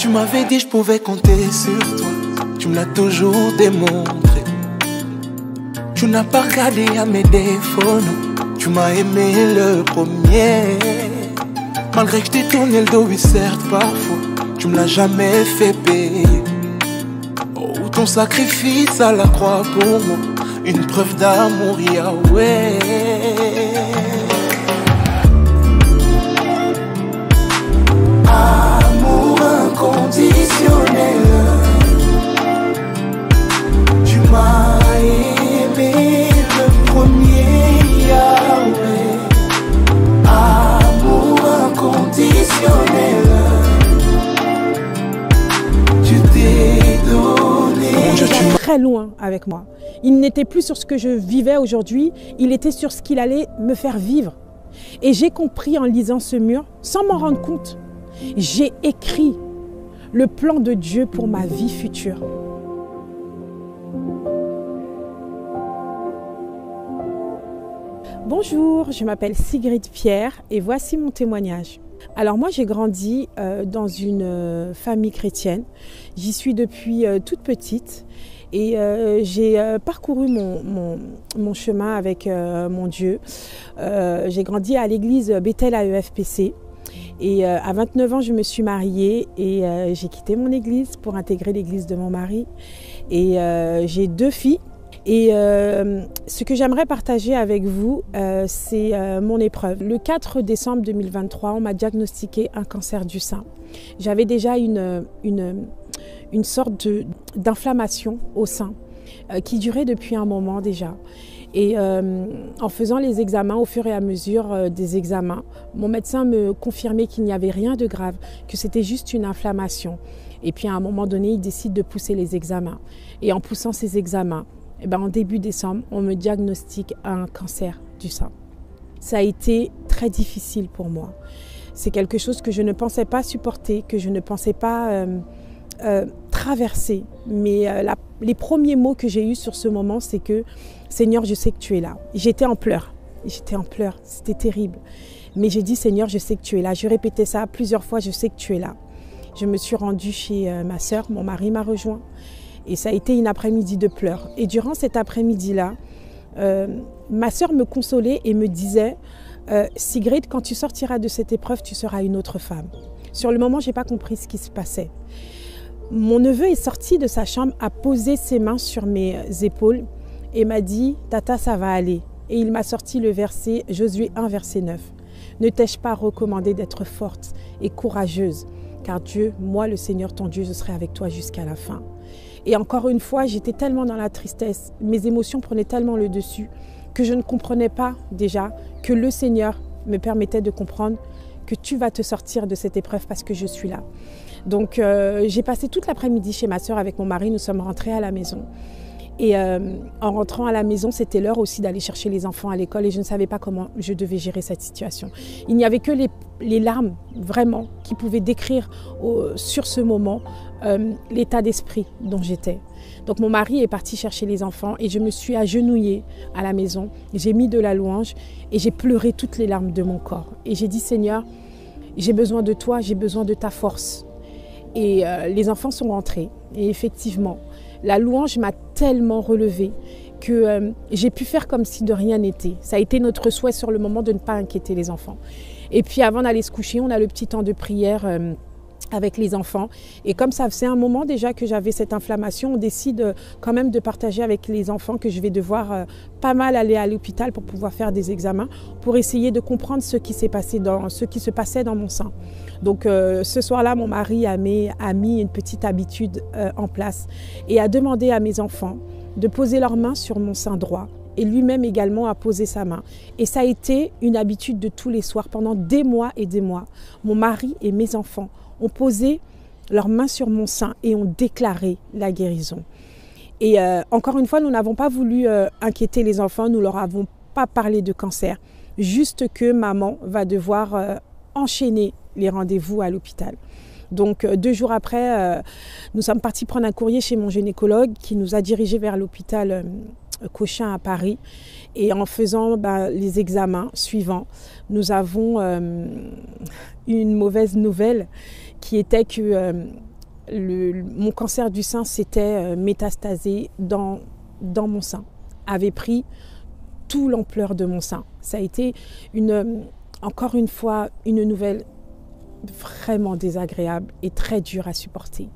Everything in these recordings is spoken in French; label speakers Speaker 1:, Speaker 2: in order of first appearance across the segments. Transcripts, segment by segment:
Speaker 1: Tu m'avais dit je pouvais compter sur toi, tu me l'as toujours démontré. Tu n'as pas regardé à mes défauts, non. Tu m'as aimé le premier. Malgré que je t'ai tourné le dos, oui certes parfois, tu me l'as jamais fait payer. Oh, ton sacrifice à la croix pour moi, une preuve d'amour, Yahweh. Amour inconditionnel, tu m'as aimé le premier, Yahweh. Amour inconditionnel, tu t'es donné.
Speaker 2: Il était très loin avec moi. Il n'était plus sur ce que je vivais aujourd'hui, il était sur ce qu'il allait me faire vivre. Et j'ai compris en lisant ce mur, sans m'en rendre compte, j'ai écrit le plan de Dieu pour ma vie future. Bonjour, je m'appelle Sigrid Pierre et voici mon témoignage. Alors moi j'ai grandi dans une famille chrétienne, j'y suis depuis toute petite et j'ai parcouru mon chemin avec mon Dieu. J'ai grandi à l'église Bethel AEFPC et à 29 ans je me suis mariée et j'ai quitté mon église pour intégrer l'église de mon mari et j'ai 2 filles. Et ce que j'aimerais partager avec vous, c'est mon épreuve. Le 4 décembre 2023, on m'a diagnostiqué un cancer du sein. J'avais déjà une sorte d'inflammation au sein qui durait depuis un moment déjà. Et en faisant les examens, au fur et à mesure des examens, mon médecin me confirmait qu'il n'y avait rien de grave, que c'était juste une inflammation. Et puis à un moment donné, il décide de pousser les examens. Et en poussant ces examens, eh bien, en début décembre, on me diagnostique un cancer du sein. Ça a été très difficile pour moi. C'est quelque chose que je ne pensais pas supporter, que je ne pensais pas traverser. Mais les premiers mots que j'ai eus sur ce moment, c'est que « Seigneur, je sais que tu es là ». J'étais en pleurs. J'étais en pleurs. C'était terrible. Mais j'ai dit « Seigneur, je sais que tu es là ». Je répétais ça plusieurs fois « Je sais que tu es là ». Je me suis rendue chez ma sœur. Mon mari m'a rejoint. Et ça a été une après-midi de pleurs. Et durant cet après-midi-là, ma sœur me consolait et me disait « Sigrid, quand tu sortiras de cette épreuve, tu seras une autre femme ». Sur le moment, je n'ai pas compris ce qui se passait. Mon neveu est sorti de sa chambre, a posé ses mains sur mes épaules et m'a dit « Tata, ça va aller ». Et il m'a sorti le verset Josué 1, verset 9. « Ne t'ai-je pas recommandé d'être forte et courageuse, car Dieu, moi le Seigneur ton Dieu, je serai avec toi jusqu'à la fin ». Et encore une fois, j'étais tellement dans la tristesse, mes émotions prenaient tellement le dessus que je ne comprenais pas déjà que le Seigneur me permettait de comprendre que tu vas te sortir de cette épreuve parce que je suis là. Donc j'ai passé toute l'après-midi chez ma sœur avec mon mari, nous sommes rentrés à la maison. Et en rentrant à la maison, c'était l'heure aussi d'aller chercher les enfants à l'école et je ne savais pas comment je devais gérer cette situation. Il n'y avait que les larmes, vraiment, qui pouvaient décrire sur ce moment l'état d'esprit dont j'étais. Donc mon mari est parti chercher les enfants et je me suis agenouillée à la maison. J'ai mis de la louange et j'ai pleuré toutes les larmes de mon corps. Et j'ai dit, Seigneur, j'ai besoin de toi, j'ai besoin de ta force. Et les enfants sont rentrés et effectivement, la louange m'a tellement relevée que j'ai pu faire comme si de rien n'était. Ça a été notre souhait sur le moment de ne pas inquiéter les enfants. Et puis avant d'aller se coucher, on a le petit temps de prière avec les enfants. Et comme ça faisait un moment déjà que j'avais cette inflammation, on décide quand même de partager avec les enfants que je vais devoir pas mal aller à l'hôpital pour pouvoir faire des examens, pour essayer de comprendre ce qui se passait dans mon sein. Donc ce soir-là, mon mari a mis une petite habitude en place et a demandé à mes enfants de poser leurs mains sur mon sein droit. Et lui-même également a posé sa main. Et ça a été une habitude de tous les soirs pendant des mois et des mois. Mon mari et mes enfants ont posé leurs mains sur mon sein et ont déclaré la guérison. Et encore une fois, nous n'avons pas voulu inquiéter les enfants, nous ne leur avons pas parlé de cancer. Juste que maman va devoir enchaîner les rendez-vous à l'hôpital. Donc 2 jours après, nous sommes partis prendre un courrier chez mon gynécologue qui nous a dirigés vers l'hôpital Cochin à Paris. Et en faisant les examens suivants, nous avons une mauvaise nouvelle qui était que mon cancer du sein s'était métastasé dans mon sein, avait pris toute l'ampleur de mon sein. Ça a été encore une fois une nouvelle vraiment désagréable et très dure à supporter.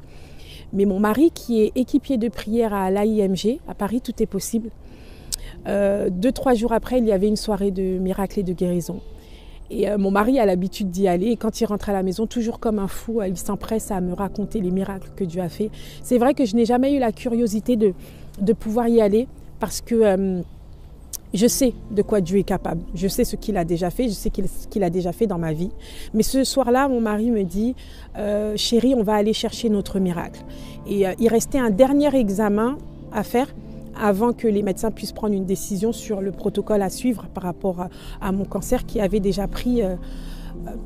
Speaker 2: Mais mon mari, qui est équipier de prière à l'AIMG, à Paris, tout est possible, 2-3 jours après, il y avait une soirée de miracles et de guérison. Et mon mari a l'habitude d'y aller. Et quand il rentre à la maison, toujours comme un fou, il s'empresse à me raconter les miracles que Dieu a fait. C'est vrai que je n'ai jamais eu la curiosité de pouvoir y aller parce que je sais de quoi Dieu est capable. Je sais ce qu'il a déjà fait. Je sais ce qu'il a déjà fait dans ma vie. Mais ce soir-là, mon mari me dit « Chérie, on va aller chercher notre miracle ». Et il restait un dernier examen à faire avant que les médecins puissent prendre une décision sur le protocole à suivre par rapport à mon cancer qui avait déjà pris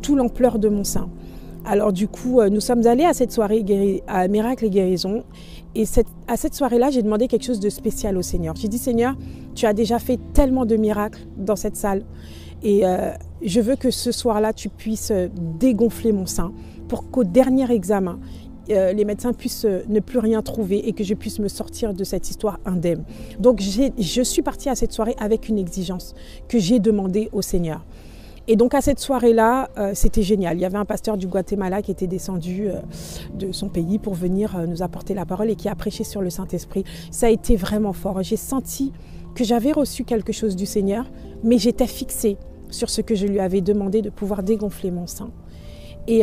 Speaker 2: toute l'ampleur de mon sein. Alors du coup, nous sommes allés à cette soirée à Miracle et Guérison. Et à cette soirée-là, j'ai demandé quelque chose de spécial au Seigneur. J'ai dit, Seigneur, tu as déjà fait tellement de miracles dans cette salle. Et je veux que ce soir-là, tu puisses dégonfler mon sein pour qu'au dernier examen, les médecins puissent ne plus rien trouver et que je puisse me sortir de cette histoire indemne. Donc je suis partie à cette soirée avec une exigence que j'ai demandée au Seigneur. Et donc à cette soirée-là, c'était génial. Il y avait un pasteur du Guatemala qui était descendu de son pays pour venir nous apporter la parole et qui a prêché sur le Saint-Esprit. Ça a été vraiment fort. J'ai senti que j'avais reçu quelque chose du Seigneur, mais j'étais fixée sur ce que je lui avais demandé de pouvoir dégonfler mon sein. Et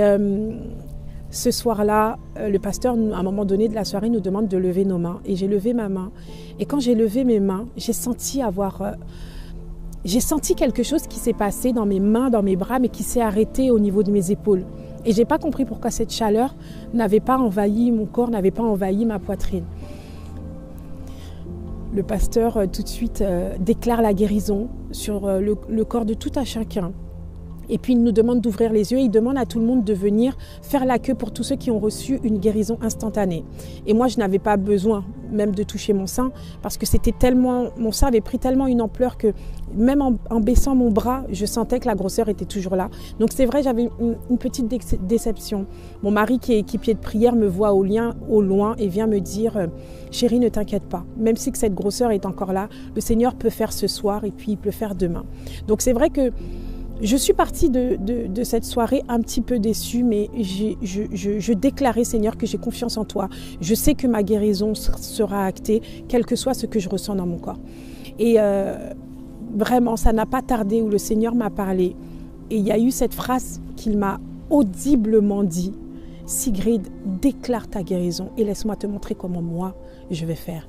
Speaker 2: ce soir-là, le pasteur, à un moment donné de la soirée, nous demande de lever nos mains. Et j'ai levé ma main. Et quand j'ai levé mes mains, j'ai senti quelque chose qui s'est passé dans mes mains, dans mes bras, mais qui s'est arrêté au niveau de mes épaules. Et je n'ai pas compris pourquoi cette chaleur n'avait pas envahi mon corps, n'avait pas envahi ma poitrine. Le pasteur, tout de suite, déclare la guérison sur le corps de tout un chacun. Et puis il nous demande d'ouvrir les yeux. Il demande à tout le monde de venir faire la queue pour tous ceux qui ont reçu une guérison instantanée. Et moi, je n'avais pas besoin même de toucher mon sein parce que c'était tellement, mon sein avait pris tellement une ampleur que même en baissant mon bras, je sentais que la grosseur était toujours là. Donc c'est vrai, j'avais une petite déception. Mon mari, qui est équipier de prière, me voit au loin et vient me dire « Chérie, ne t'inquiète pas. Même si que cette grosseur est encore là, le Seigneur peut faire ce soir et puis il peut faire demain. » Donc c'est vrai que je suis partie de cette soirée un petit peu déçue, mais je déclarais, Seigneur, que j'ai confiance en toi. Je sais que ma guérison sera actée, quel que soit ce que je ressens dans mon corps. Et vraiment, ça n'a pas tardé où le Seigneur m'a parlé. Et il y a eu cette phrase qu'il m'a audiblement dit. Sigrid, déclare ta guérison et laisse-moi te montrer comment moi je vais faire.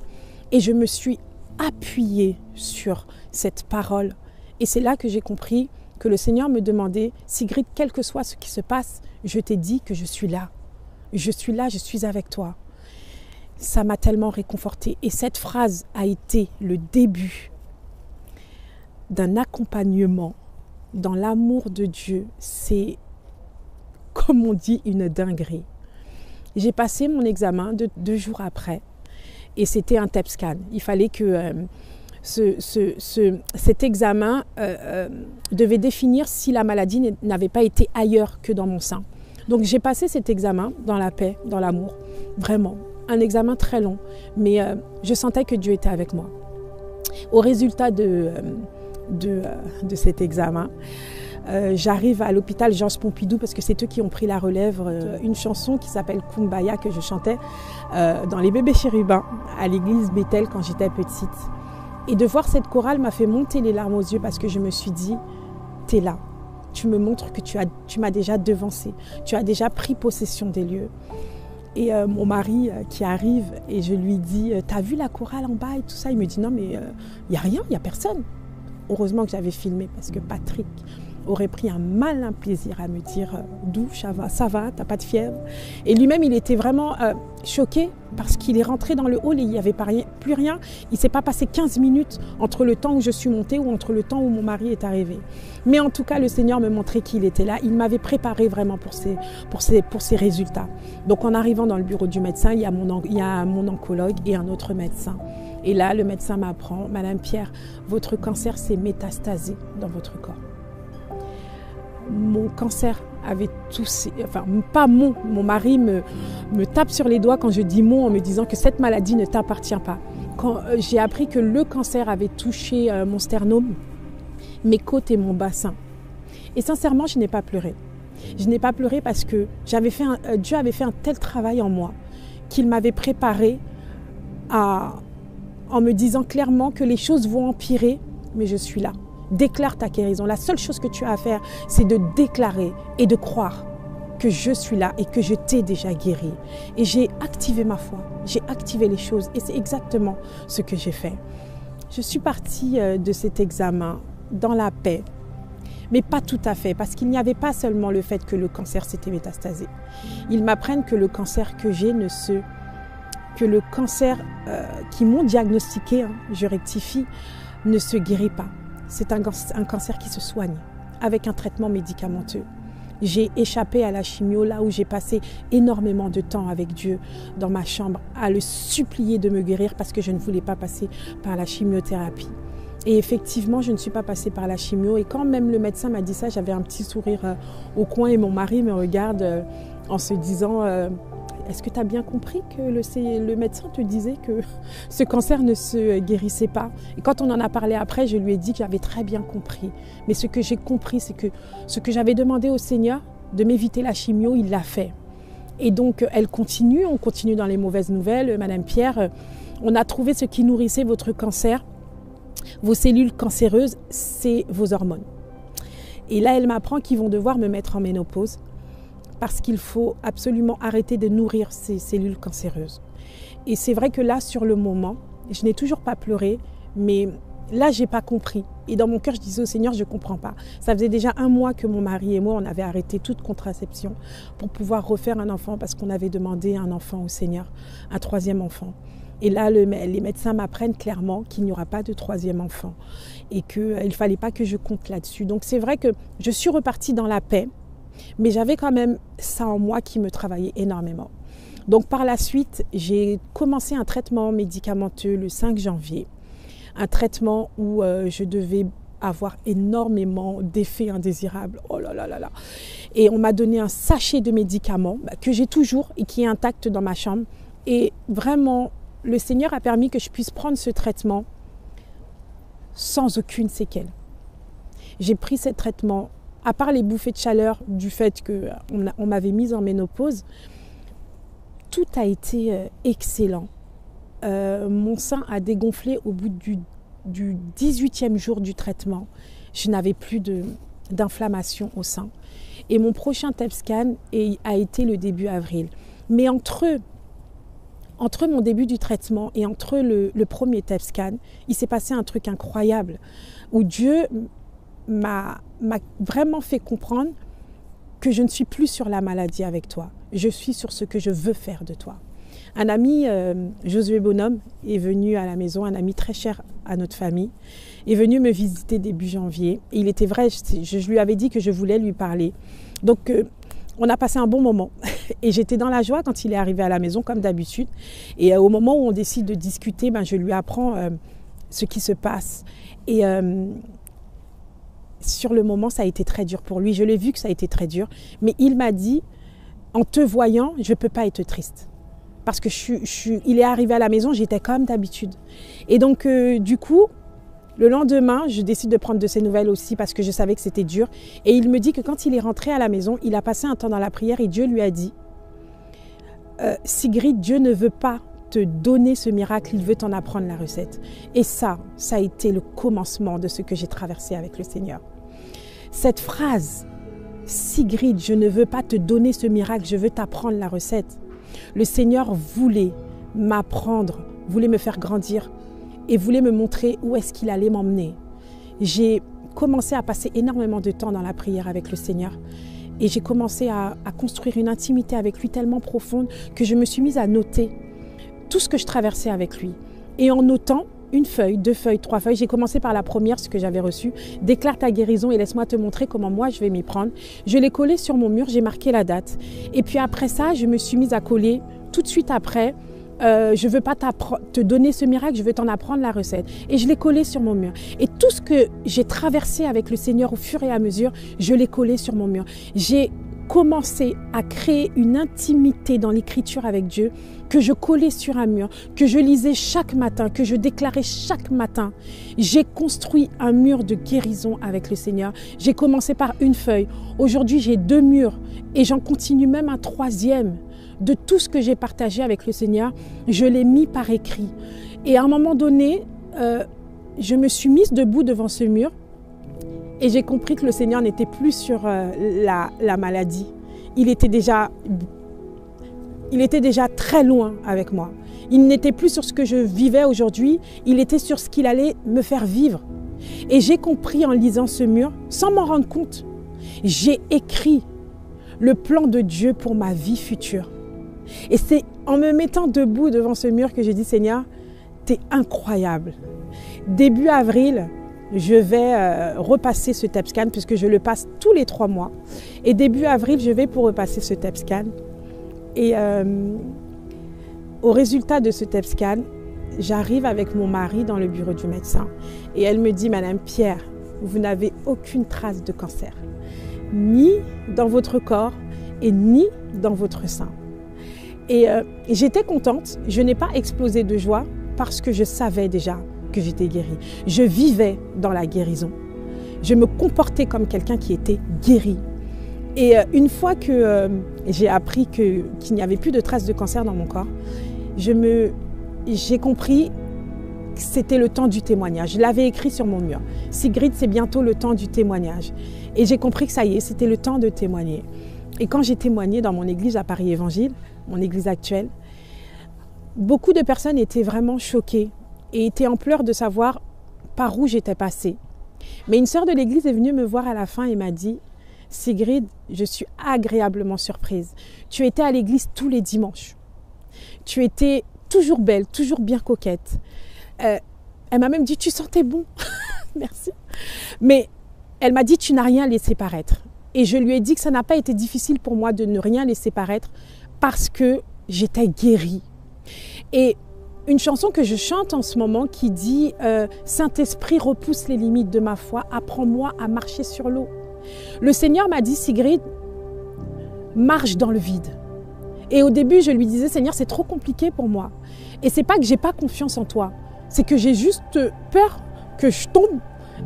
Speaker 2: Et je me suis appuyée sur cette parole. Et c'est là que j'ai compris que le Seigneur me demandait, Sigrid, quel que soit ce qui se passe, je t'ai dit que je suis là. Je suis là, je suis avec toi. Ça m'a tellement réconfortée. Et cette phrase a été le début d'un accompagnement dans l'amour de Dieu. C'est, comme on dit, une dinguerie. J'ai passé mon examen 2 jours après et c'était un TEP scan. Il fallait que cet examen devait définir si la maladie n'avait pas été ailleurs que dans mon sein. Donc j'ai passé cet examen dans la paix, dans l'amour, vraiment. Un examen très long, mais je sentais que Dieu était avec moi. Au résultat de cet examen, j'arrive à l'hôpital Georges Pompidou parce que c'est eux qui ont pris la relève. Une chanson qui s'appelle Kumbaya que je chantais dans les bébés chérubins à l'église Bethel quand j'étais petite. Et de voir cette chorale m'a fait monter les larmes aux yeux parce que je me suis dit, t'es là. Tu me montres que tu m'as déjà devancé. Tu as déjà pris possession des lieux. Et mon mari qui arrive et je lui dis, t'as vu la chorale en bas et tout ça? Il me dit, non mais il n'y a rien, il n'y a personne. Heureusement que j'avais filmé parce que Patrick aurait pris un malin plaisir à me dire d'où ça va, t'as pas de fièvre. Et lui-même, il était vraiment choqué parce qu'il est rentré dans le hall et il n'y avait plus rien. Il ne s'est pas passé 15 minutes entre le temps où je suis montée ou entre le temps où mon mari est arrivé. Mais en tout cas, le Seigneur me montrait qu'il était là. Il m'avait préparé vraiment pour ces résultats. Donc en arrivant dans le bureau du médecin, il y a mon oncologue et un autre médecin. Et là, le médecin m'apprend, Madame Pierre, votre cancer s'est métastasé dans votre corps. Mon cancer avait toussé, enfin pas mon mari me tape sur les doigts quand je dis mon en me disant que cette maladie ne t'appartient pas. Quand j'ai appris que le cancer avait touché mon sternum, mes côtes et mon bassin. Et sincèrement, je n'ai pas pleuré. Je n'ai pas pleuré parce que Dieu avait fait un tel travail en moi qu'il m'avait préparé en me disant clairement que les choses vont empirer, mais je suis là. Déclare ta guérison. La seule chose que tu as à faire, c'est de déclarer et de croire que je suis là et que je t'ai déjà guéri. Et j'ai activé ma foi, j'ai activé les choses et c'est exactement ce que j'ai fait. Je suis partie de cet examen dans la paix, mais pas tout à fait, parce qu'il n'y avait pas seulement le fait que le cancer s'était métastasé. Ils m'apprennent que le cancer que j'ai que le cancer qu'ils m'ont diagnostiqué, je rectifie, ne se guérit pas. C'est un cancer qui se soigne avec un traitement médicamenteux. J'ai échappé à la chimio là où j'ai passé énormément de temps avec Dieu dans ma chambre à le supplier de me guérir parce que je ne voulais pas passer par la chimiothérapie. Et effectivement, je ne suis pas passée par la chimio. Et quand même le médecin m'a dit ça, j'avais un petit sourire au coin et mon mari me regarde en se disant est-ce que tu as bien compris que le médecin te disait que ce cancer ne se guérissait pas? Et quand on en a parlé après, je lui ai dit que j'avais très bien compris. Mais ce que j'ai compris, c'est que ce que j'avais demandé au Seigneur de m'éviter la chimio, il l'a fait. Et donc, on continue dans les mauvaises nouvelles. Madame Pierre, on a trouvé ce qui nourrissait votre cancer, vos cellules cancéreuses, c'est vos hormones. Et là, elle m'apprend qu'ils vont devoir me mettre en ménopause, parce qu'il faut absolument arrêter de nourrir ces cellules cancéreuses. Et c'est vrai que là, sur le moment, je n'ai toujours pas pleuré, mais là, je n'ai pas compris. Et dans mon cœur, je disais au Seigneur, je ne comprends pas. Ça faisait déjà 1 mois que mon mari et moi, on avait arrêté toute contraception pour pouvoir refaire un enfant, parce qu'on avait demandé un enfant au Seigneur, un 3e enfant. Et là, les médecins m'apprennent clairement qu'il n'y aura pas de 3e enfant et qu'il ne fallait pas que je compte là-dessus. Donc c'est vrai que je suis repartie dans la paix, mais j'avais quand même ça en moi qui me travaillait énormément. Donc par la suite, j'ai commencé un traitement médicamenteux le 5 janvier. Un traitement où je devais avoir énormément d'effets indésirables. Oh là là là là. Et on m'a donné un sachet de médicaments que j'ai toujours et qui est intact dans ma chambre. Et vraiment, le Seigneur a permis que je puisse prendre ce traitement sans aucune séquelle. J'ai pris ce traitement, à part les bouffées de chaleur du fait qu'on m'avait mise en ménopause, tout a été excellent. Mon sein a dégonflé au bout du 18e jour du traitement. Je n'avais plus d'inflammation au sein. Et mon prochain TEP scan a été le début avril. Mais entre mon début du traitement et entre le premier TEP scan, il s'est passé un truc incroyable où Dieu m'a vraiment fait comprendre que je ne suis plus sur la maladie avec toi. Je suis sur ce que je veux faire de toi. Un ami, Josué Bonhomme, est venu à la maison, un ami très cher à notre famille, est venu me visiter début janvier. Et il était vrai, je lui avais dit que je voulais lui parler. Donc, on a passé un bon moment. Et j'étais dans la joie quand il est arrivé à la maison, comme d'habitude. Et au moment où on décide de discuter, je lui apprends ce qui se passe. Et sur le moment, ça a été très dur pour lui. Je l'ai vu que ça a été très dur. Mais il m'a dit, en te voyant, je ne peux pas être triste. Parce que il est arrivé à la maison, j'étais comme d'habitude. Et donc, du coup, le lendemain, je décide de prendre de ses nouvelles aussi parce que je savais que c'était dur. Et il me dit que quand il est rentré à la maison, il a passé un temps dans la prière et Dieu lui a dit « Sigrid, Dieu ne veut pas te donner ce miracle, il veut t'en apprendre la recette. » Et ça a été le commencement de ce que j'ai traversé avec le Seigneur. Cette phrase « Sigrid, je ne veux pas te donner ce miracle, je veux t'apprendre la recette ». Le Seigneur voulait m'apprendre, voulait me faire grandir et voulait me montrer où est-ce qu'il allait m'emmener. J'ai commencé à passer énormément de temps dans la prière avec le Seigneur et j'ai commencé à construire une intimité avec lui tellement profonde que je me suis mise à noter tout ce que je traversais avec lui. Et en notant 1 feuille, 2 feuilles, 3 feuilles, j'ai commencé par la première, ce que j'avais reçu. Déclare ta guérison et laisse-moi te montrer comment moi je vais m'y prendre. Je l'ai collé sur mon mur, j'ai marqué la date. Et puis après ça, je me suis mise à coller tout de suite après. Je ne veux pas te donner ce miracle, je veux t'en apprendre la recette. Et je l'ai collé sur mon mur. Et tout ce que j'ai traversé avec le Seigneur au fur et à mesure, je l'ai collé sur mon mur. J'ai commencé à créer une intimité dans l'écriture avec Dieu, que je collais sur un mur, que je lisais chaque matin, que je déclarais chaque matin. J'ai construit un mur de guérison avec le Seigneur. J'ai commencé par une feuille. Aujourd'hui, j'ai 2 murs et j'en continue même un 3e. De tout ce que j'ai partagé avec le Seigneur, je l'ai mis par écrit. Et à un moment donné, je me suis mise debout devant ce mur et j'ai compris que le Seigneur n'était plus sur la maladie. Il était déjà très loin avec moi. Il n'était plus sur ce que je vivais aujourd'hui, il était sur ce qu'il allait me faire vivre. Et j'ai compris en lisant ce mur, sans m'en rendre compte, j'ai écrit le plan de Dieu pour ma vie future. Et c'est en me mettant debout devant ce mur que j'ai dit, Seigneur, t'es incroyable. Début avril, je vais repasser ce TEP scan puisque je le passe tous les 3 mois. Et début avril, je vais pour repasser ce TEP scan. Et au résultat de ce TEP scan, j'arrive avec mon mari dans le bureau du médecin. Et elle me dit, Madame Pierre, vous n'avez aucune trace de cancer, ni dans votre corps et ni dans votre sein. Et j'étais contente, je n'ai pas explosé de joie parce que je savais déjà que j'étais guérie. Je vivais dans la guérison. Je me comportais comme quelqu'un qui était guéri. Et une fois que j'ai appris qu'il n'y avait plus de traces de cancer dans mon corps, j'ai compris que c'était le temps du témoignage. Je l'avais écrit sur mon mur. Sigrid, c'est bientôt le temps du témoignage. Et j'ai compris que ça y est, c'était le temps de témoigner. Et quand j'ai témoigné dans mon église à Paris Évangile, mon église actuelle, beaucoup de personnes étaient vraiment choquées et étaient en pleurs de savoir par où j'étais passée. Mais une sœur de l'église est venue me voir à la fin et m'a dit, Sigrid, je suis agréablement surprise. Tu étais à l'église tous les dimanches. Tu étais toujours belle, toujours bien coquette. Elle m'a même dit, tu sentais bon. Merci. Mais elle m'a dit, tu n'as rien laissé paraître. Et je lui ai dit que ça n'a pas été difficile pour moi de ne rien laisser paraître parce que j'étais guérie. Et une chanson que je chante en ce moment qui dit « Saint-Esprit repousse les limites de ma foi, apprends-moi à marcher sur l'eau ». Le Seigneur m'a dit « Sigrid, marche dans le vide ». Et au début, je lui disais « Seigneur, c'est trop compliqué pour moi ». Et c'est pas que j'ai pas confiance en toi, c'est que j'ai juste peur que je tombe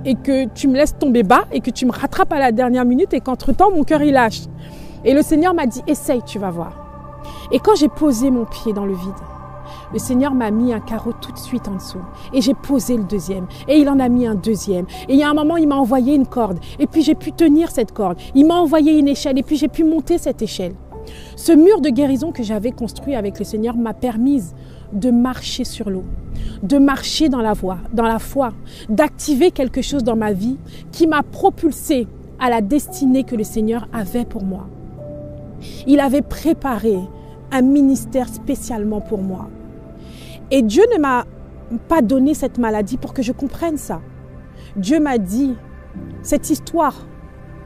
Speaker 2: et que tu me laisses tomber bas et que tu me rattrapes à la dernière minute et qu'entre-temps, mon cœur il lâche. Et le Seigneur m'a dit « Essaye, tu vas voir ». Et quand j'ai posé mon pied dans le vide, le Seigneur m'a mis un carreau tout de suite en dessous. Et j'ai posé le 2e. Et il en a mis un 2e. Et il y a un moment, il m'a envoyé une corde. Et puis j'ai pu tenir cette corde. Il m'a envoyé une échelle. Et puis j'ai pu monter cette échelle. Ce mur de guérison que j'avais construit avec le Seigneur m'a permis de marcher sur l'eau, de marcher dans la foi, d'activer quelque chose dans ma vie qui m'a propulsé à la destinée que le Seigneur avait pour moi. Il avait préparé un ministère spécialement pour moi. Et Dieu ne m'a pas donné cette maladie pour que je comprenne ça. Dieu m'a dit, cette histoire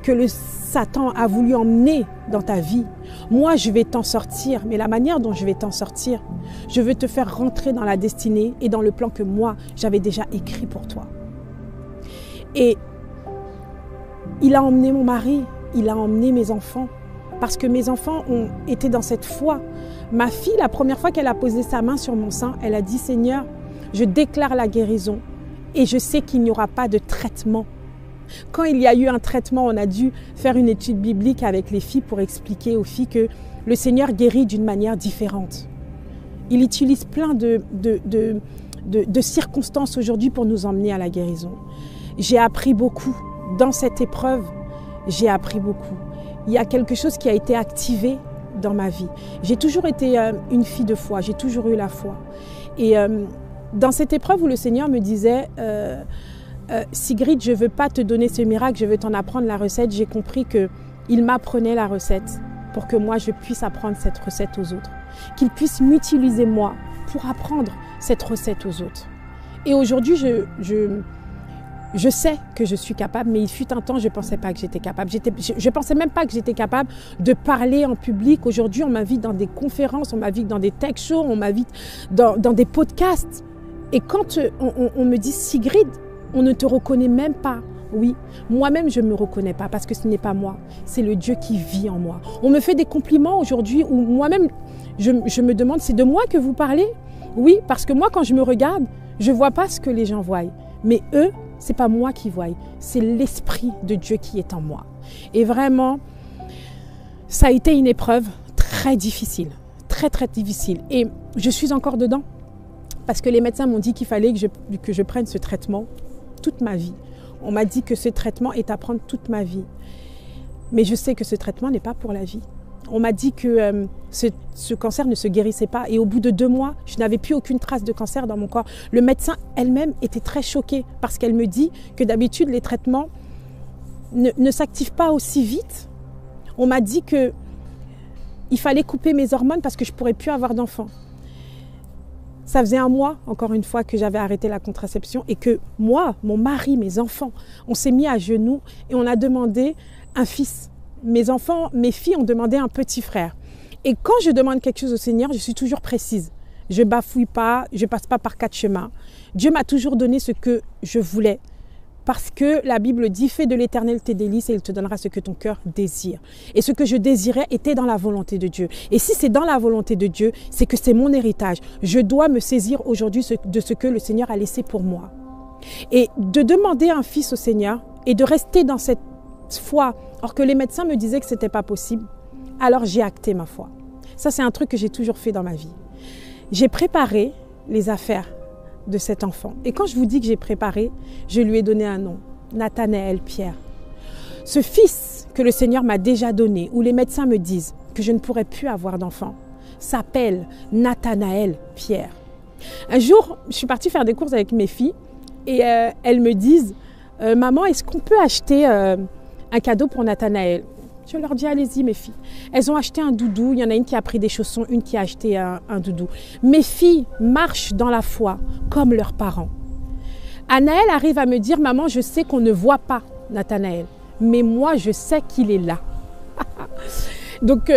Speaker 2: que le Satan a voulu emmener dans ta vie, moi je vais t'en sortir, mais la manière dont je vais t'en sortir, je veux te faire rentrer dans la destinée et dans le plan que moi j'avais déjà écrit pour toi. Et il a emmené mon mari, il a emmené mes enfants, parce que mes enfants ont été dans cette foi. Ma fille, la première fois qu'elle a posé sa main sur mon sein, elle a dit « Seigneur, je déclare la guérison et je sais qu'il n'y aura pas de traitement ». Quand il y a eu un traitement, on a dû faire une étude biblique avec les filles pour expliquer aux filles que le Seigneur guérit d'une manière différente. Il utilise plein de circonstances aujourd'hui pour nous emmener à la guérison. J'ai appris beaucoup. Dans cette épreuve, j'ai appris beaucoup. Il y a quelque chose qui a été activé dans ma vie. J'ai toujours été une fille de foi, j'ai toujours eu la foi. Et dans cette épreuve où le Seigneur me disait Sigrid, je ne veux pas te donner ce miracle, je veux t'en apprendre la recette, j'ai compris qu'il m'apprenait la recette pour que moi je puisse apprendre cette recette aux autres. Qu'il puisse m'utiliser moi pour apprendre cette recette aux autres. Et aujourd'hui, je sais que je suis capable, mais il fut un temps, je ne pensais pas que j'étais capable. Je ne pensais même pas que j'étais capable de parler en public. Aujourd'hui, on m'invite dans des conférences, on m'invite dans des tech shows, on m'invite dans des podcasts. Et quand on me dit « Sigrid, on ne te reconnaît même pas Oui, moi-même, je ne me reconnais pas parce que ce n'est pas moi, c'est le Dieu qui vit en moi. On me fait des compliments aujourd'hui où moi-même, je me demande, c'est de moi que vous parlez? Oui, parce que moi, quand je me regarde, je ne vois pas ce que les gens voient. Mais eux, ce n'est pas moi qui vois, c'est l'Esprit de Dieu qui est en moi. Et vraiment, ça a été une épreuve très difficile, très très difficile. Et je suis encore dedans parce que les médecins m'ont dit qu'il fallait que je prenne ce traitement toute ma vie. On m'a dit que ce traitement est à prendre toute ma vie. Mais je sais que ce traitement n'est pas pour la vie. On m'a dit que ce cancer ne se guérissait pas. Et au bout de 2 mois, je n'avais plus aucune trace de cancer dans mon corps. Le médecin elle-même était très choquée parce qu'elle me dit que d'habitude, les traitements ne s'activent pas aussi vite. On m'a dit qu'il fallait couper mes hormones parce que je ne pourrais plus avoir d'enfants. Ça faisait 1 mois, encore une fois, que j'avais arrêté la contraception et que moi, mon mari, mes enfants, on s'est mis à genoux et on a demandé un fils. Mes enfants, mes filles ont demandé un petit frère. Et quand je demande quelque chose au Seigneur, je suis toujours précise. Je ne bafouille pas, je ne passe pas par 4 chemins. Dieu m'a toujours donné ce que je voulais. Parce que la Bible dit, fais de l'Éternel tes délices et il te donnera ce que ton cœur désire. Et ce que je désirais était dans la volonté de Dieu. Et si c'est dans la volonté de Dieu, c'est que c'est mon héritage. Je dois me saisir aujourd'hui de ce que le Seigneur a laissé pour moi. Et de demander un fils au Seigneur et de rester dans cette foi, alors que les médecins me disaient que ce n'était pas possible, alors j'ai acté ma foi. Ça, c'est un truc que j'ai toujours fait dans ma vie. J'ai préparé les affaires de cet enfant. Et quand je vous dis que j'ai préparé, je lui ai donné un nom, Nathanaël Pierre. Ce fils que le Seigneur m'a déjà donné, où les médecins me disent que je ne pourrais plus avoir d'enfant, s'appelle Nathanaël Pierre. Un jour, je suis partie faire des courses avec mes filles et elles me disent « Maman, est-ce qu'on peut acheter un cadeau pour Nathanaël ?» Je leur dis, allez-y mes filles. Elles ont acheté un doudou. Il y en a une qui a pris des chaussons, une qui a acheté un doudou. Mes filles marchent dans la foi comme leurs parents. Anaël arrive à me dire, maman, je sais qu'on ne voit pas Nathanaël, mais moi, je sais qu'il est là. Donc,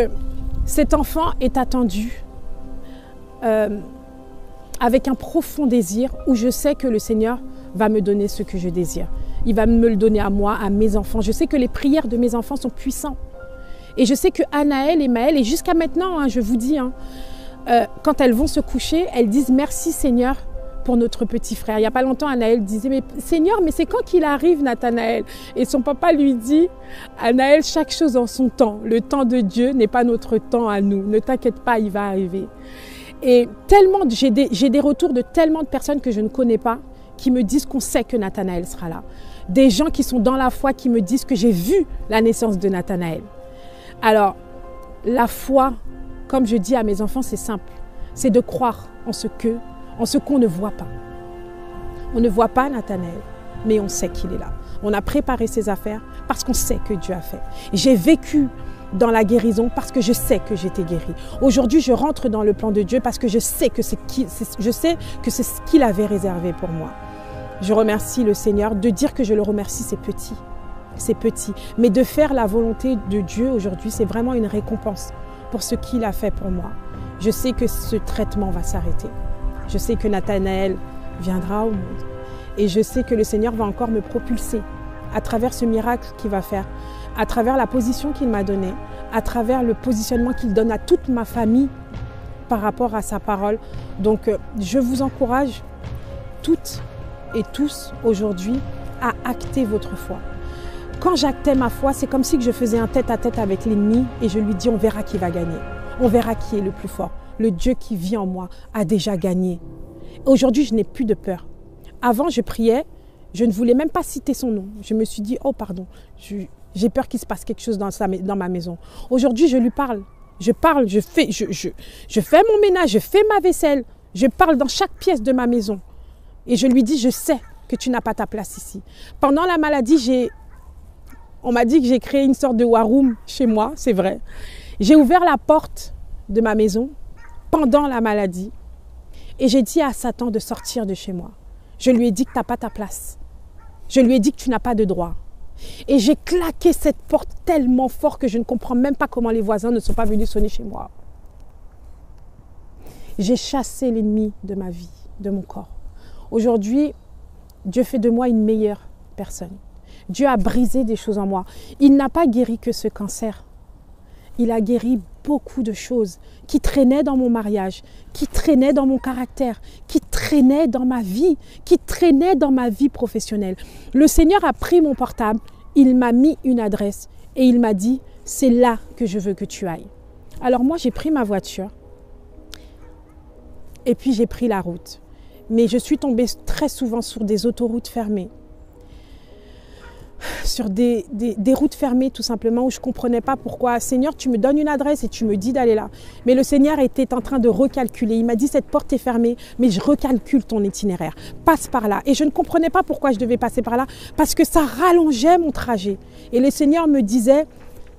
Speaker 2: cet enfant est attendu avec un profond désir où je sais que le Seigneur va me donner ce que je désire. Il va me le donner à moi, à mes enfants. Je sais que les prières de mes enfants sont puissantes. Et je sais que Anaël et Maël, et jusqu'à maintenant, hein, je vous dis, hein, quand elles vont se coucher, elles disent merci Seigneur pour notre petit frère. Il n'y a pas longtemps, Anaël disait, mais Seigneur, mais c'est quand qu'il arrive, Nathanaël? Et son papa lui dit, Anaël, chaque chose en son temps. Le temps de Dieu n'est pas notre temps à nous. Ne t'inquiète pas, il va arriver. Et tellement, j'ai des retours de tellement de personnes que je ne connais pas, qui me disent qu'on sait que Nathanaël sera là. Des gens qui sont dans la foi qui me disent que j'ai vu la naissance de Nathanaël. Alors, la foi, comme je dis à mes enfants, c'est simple. C'est de croire en ce qu'on ne voit pas. On ne voit pas Nathanaël, mais on sait qu'il est là. On a préparé ses affaires parce qu'on sait que Dieu a fait. J'ai vécu dans la guérison parce que je sais que j'étais guérie. Aujourd'hui, je rentre dans le plan de Dieu parce que je sais que c'est ce qu'il avait réservé pour moi. Je remercie le Seigneur. De dire que je le remercie, c'est petit. C'est petit. Mais de faire la volonté de Dieu aujourd'hui, c'est vraiment une récompense pour ce qu'il a fait pour moi. Je sais que ce traitement va s'arrêter. Je sais que Nathanaël viendra au monde. Et je sais que le Seigneur va encore me propulser à travers ce miracle qu'il va faire, à travers la position qu'il m'a donnée, à travers le positionnement qu'il donne à toute ma famille par rapport à sa parole. Donc, je vous encourage toutes et tous aujourd'hui à acter votre foi. Quand j'actais ma foi, c'est comme si je faisais un tête-à-tête avec l'ennemi et je lui dis on verra qui va gagner. On verra qui est le plus fort. Le Dieu qui vit en moi a déjà gagné. Aujourd'hui, je n'ai plus de peur. Avant, je priais, je ne voulais même pas citer son nom. Je me suis dit, oh pardon, j'ai peur qu'il se passe quelque chose dans ma maison. Aujourd'hui, je lui parle. Je parle, je fais mon ménage, je fais ma vaisselle. Je parle dans chaque pièce de ma maison. Et je lui dis, je sais que tu n'as pas ta place ici. Pendant la maladie, on m'a dit que j'ai créé une sorte de war room chez moi, c'est vrai. J'ai ouvert la porte de ma maison pendant la maladie et j'ai dit à Satan de sortir de chez moi. Je lui ai dit que tu n'as pas ta place. Je lui ai dit que tu n'as pas de droit. Et j'ai claqué cette porte tellement fort que je ne comprends même pas comment les voisins ne sont pas venus sonner chez moi. J'ai chassé l'ennemi de ma vie, de mon corps. Aujourd'hui, Dieu fait de moi une meilleure personne. Dieu a brisé des choses en moi. Il n'a pas guéri que ce cancer. Il a guéri beaucoup de choses qui traînaient dans mon mariage, qui traînaient dans mon caractère, qui traînaient dans ma vie, qui traînaient dans ma vie professionnelle. Le Seigneur a pris mon portable, il m'a mis une adresse et il m'a dit, c'est là que je veux que tu ailles. Alors moi, j'ai pris ma voiture et puis j'ai pris la route. Mais je suis tombée très souvent sur des autoroutes fermées. Sur des routes fermées tout simplement où je ne comprenais pas pourquoi. Seigneur, tu me donnes une adresse et tu me dis d'aller là. Mais le Seigneur était en train de recalculer. Il m'a dit cette porte est fermée, mais je recalcule ton itinéraire. Passe par là. Et je ne comprenais pas pourquoi je devais passer par là parce que ça rallongeait mon trajet. Et le Seigneur me disait,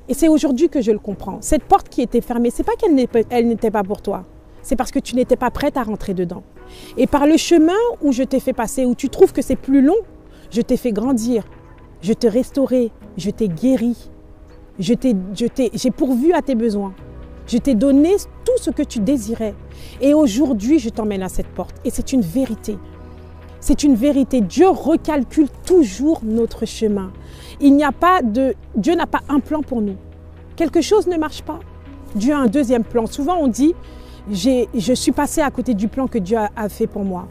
Speaker 2: et c'est aujourd'hui que je le comprends, cette porte qui était fermée, ce n'est pas qu'elle n'était pas pour toi. C'est parce que tu n'étais pas prête à rentrer dedans. Et par le chemin où je t'ai fait passer, où tu trouves que c'est plus long, je t'ai fait grandir. Je t'ai restauré, je t'ai guéri, j'ai pourvu à tes besoins. Je t'ai donné tout ce que tu désirais. Et aujourd'hui, je t'emmène à cette porte. Et c'est une vérité. C'est une vérité. Dieu recalcule toujours notre chemin. Dieu n'a pas un plan pour nous. Quelque chose ne marche pas. Dieu a un deuxième plan. Souvent, on dit, je suis passé à côté du plan que Dieu a fait pour moi.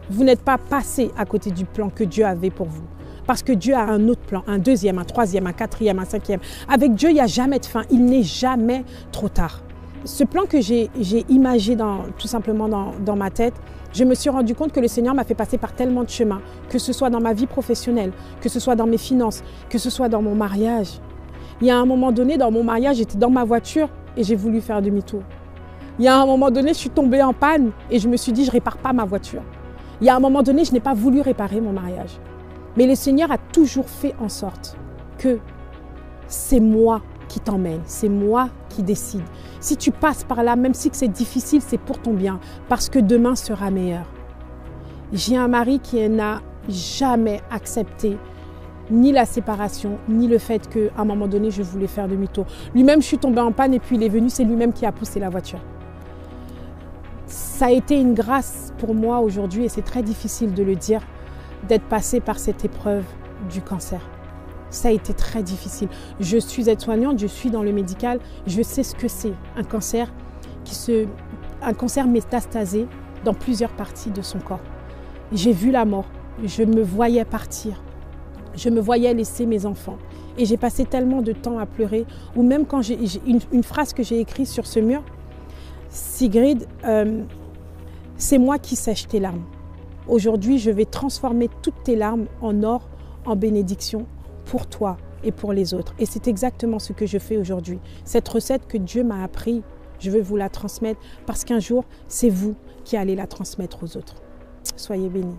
Speaker 2: Vous n'êtes pas passé à côté du plan que Dieu avait pour vous. Parce que Dieu a un autre plan, un deuxième, un troisième, un quatrième, un cinquième. Avec Dieu, il n'y a jamais de fin. Il n'est jamais trop tard. Ce plan que j'ai imagé tout simplement dans ma tête, je me suis rendu compte que le Seigneur m'a fait passer par tellement de chemins, que ce soit dans ma vie professionnelle, que ce soit dans mes finances, que ce soit dans mon mariage. Il y a un moment donné, dans mon mariage, j'étais dans ma voiture et j'ai voulu faire demi-tour. Il y a un moment donné, je suis tombée en panne et je me suis dit, je ne répare pas ma voiture. Il y a un moment donné, je n'ai pas voulu réparer mon mariage. Mais le Seigneur a toujours fait en sorte que c'est moi qui t'emmène, c'est moi qui décide. Si tu passes par là, même si c'est difficile, c'est pour ton bien, parce que demain sera meilleur. J'ai un mari qui n'a jamais accepté ni la séparation, ni le fait qu'à un moment donné, je voulais faire demi-tour. Lui-même, je suis tombée en panne et puis il est venu, c'est lui-même qui a poussé la voiture. Ça a été une grâce pour moi aujourd'hui et c'est très difficile de le dire, d'être passée par cette épreuve du cancer. Ça a été très difficile. Je suis aide-soignante, je suis dans le médical, je sais ce que c'est, un cancer métastasé dans plusieurs parties de son corps. J'ai vu la mort, je me voyais partir, je me voyais laisser mes enfants. Et j'ai passé tellement de temps à pleurer, ou même quand j'ai une phrase que j'ai écrite sur ce mur, Sigrid, c'est moi qui sèche tes larmes. Aujourd'hui, je vais transformer toutes tes larmes en or, en bénédiction pour toi et pour les autres. Et c'est exactement ce que je fais aujourd'hui. Cette recette que Dieu m'a appris, je veux vous la transmettre parce qu'un jour, c'est vous qui allez la transmettre aux autres. Soyez bénis.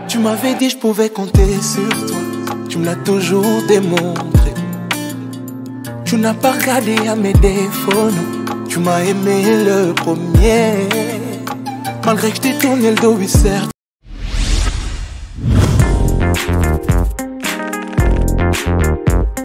Speaker 1: Tu m'avais dit je pouvais compter sur toi, tu me l'as toujours démontré. Tu n'as pas regardé à mes défauts, non. Tu m'as aimé le premier. Malgré que je t'ai tourné le dos, oui certes,